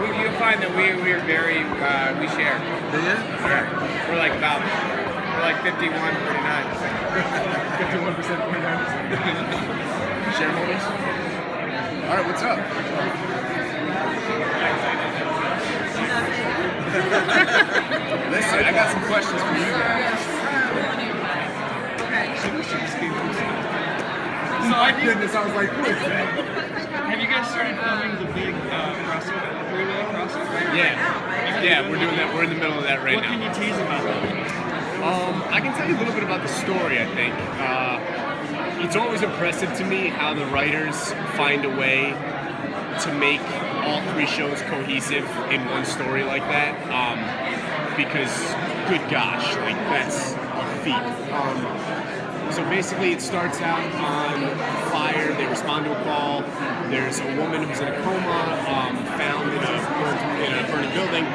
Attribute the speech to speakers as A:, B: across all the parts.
A: You'll find that we're very we share.
B: Do you?
A: Yeah. We're like 51, 49.
B: 51%, 49%. Shareholders? All right, what's up? Listen, I got some questions for you guys. My goodness, I was like, who is that?
C: Have you guys started filming the big crossover, three-way crossover?
B: Yeah, we're doing that. We're in the middle of that right
C: What
B: now.
C: can you tease about that?
B: I can tell you a little bit about the story, I think. It's always impressive to me how the writers find a way to make all three shows cohesive in one story like that. Because, good gosh, like that's a feat. So basically, it starts out on fire. They respond to a call. There's a woman who's in a coma, found in a burning building.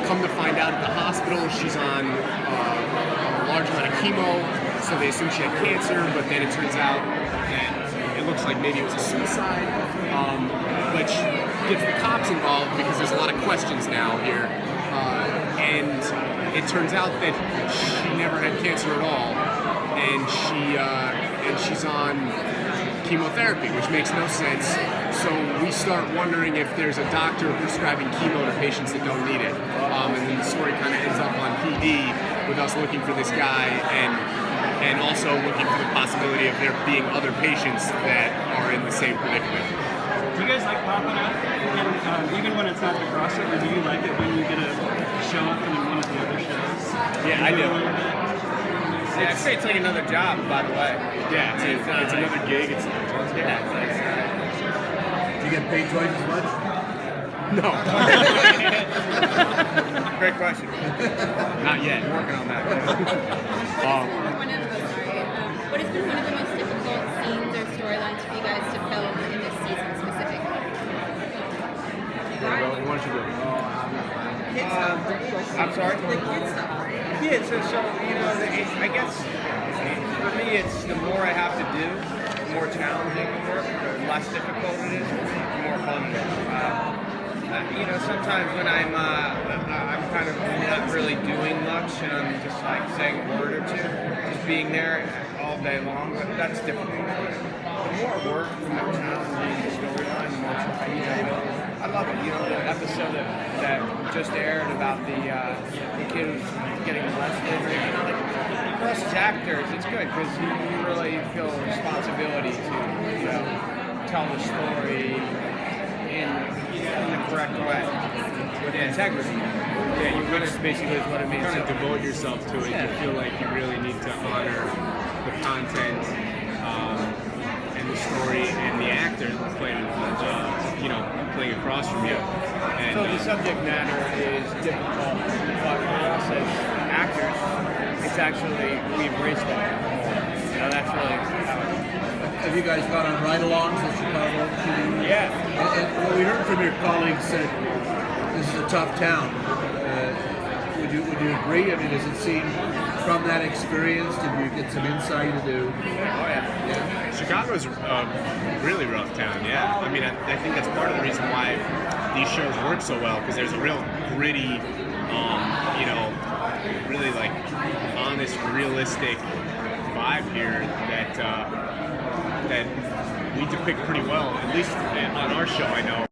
B: Come to find out at the hospital, she's on a large amount of chemo, so they assume she had cancer, but then it turns out that it looks like maybe it was a suicide, which gets the cops involved because there's a lot of questions now here. And it turns out that she never had cancer at all, and she's on chemotherapy, which makes no sense. So we start wondering if there's a doctor prescribing chemo to patients that don't need it. And then the story kind of ends up on PD with us looking for this guy and also looking for the possibility of there being other patients that are in the same predicament.
C: Do you guys like popping up? And even when it's not the crossover, do you like it when you get to show up in one of the other shows?
B: Yeah, I do.
A: Yeah, I'd say it's like another job, by the way.
B: Yeah, it's another gig. It's
D: Do you get paid twice as much?
B: no,
A: Great question.
B: not yet.
A: Working on that.
E: What has been one of the most difficult scenes or storylines for you guys to film in this season specifically?
B: Why don't you do it?
A: I'm sorry? Yeah, so you know, I guess for me, it's the more I have to do, the more challenging the work, the less difficult it is, the more fun it is. You know, sometimes when I'm kind of not really doing much and I'm just like saying a word or two, just being there all day long, that's difficult. The more work, the more challenging the storyline, the more I love it. You know, the episode that just aired about the kid who's getting molested. You know, like for us as actors, it's good because you really feel a responsibility to, you know, tell the story in the correct way with integrity.
B: Yeah, you kind of
A: basically is what it means.
B: kind of devote yourself to it. You feel like you really need to honor the content and the story and the actor playing, playing across from you. And,
A: So the subject matter is difficult, but for us as actors, it's actually, we embrace that. You know, that's really
D: Have you guys gone on ride-alongs in Chicago?
A: yeah.
D: And what we heard from your colleagues said this is a tough town. Would you agree? I mean, does it seem from that experience, did you get some insight into?
A: Oh yeah.
B: Chicago's a really rough town, yeah. I mean, I think that's part of the reason why these shows work so well, because there's a real gritty, really like honest, realistic vibe here that we depict pretty well, at least on our show, I know.